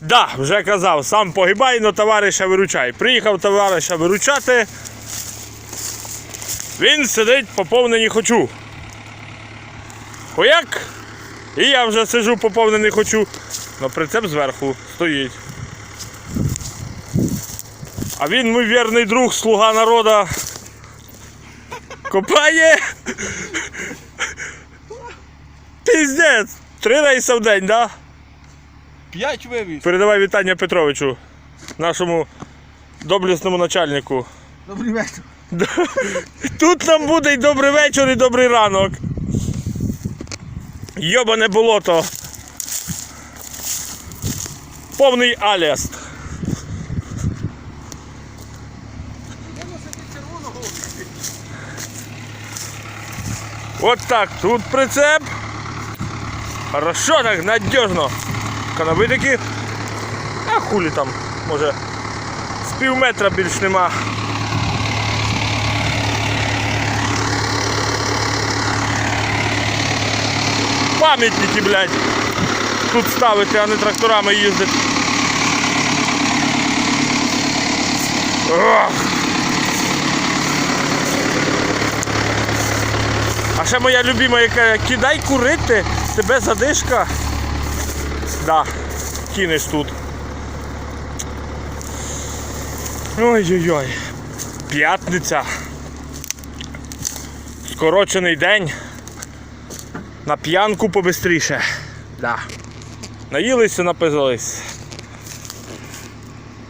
Да, вже казав, сам погибай, но товариша виручай. Приїхав товариша виручати. Він сидить поповнені хочу. Хуяк! І я вже сиджу поповнений хочу. Но прицеп зверху стоїть. А він, мій вірний друг, слуга народу. Копає. Піздець. 3 рейси в день, да? 5 вивіз. Передавай вітання Петровичу, нашому доблесному начальнику. Добрий вечір. Тут нам буде і добрий вечір, і добрий ранок. Йобане болото. Повний аліаст. От так, тут прицеп. Хорошо, так, надіжно. Канаби такі. А хулі там, може, з пів метра більш нема. Пам'ятники, блядь, тут ставити, а не тракторами їздити. Ох. А ще моя любима, яка кидай курити, тебе задишка. Да, кинеш тут. Ой-ой-ой. П'ятниця. Скорочений день. На п'янку побистріше. Да. Наїлися, напизались.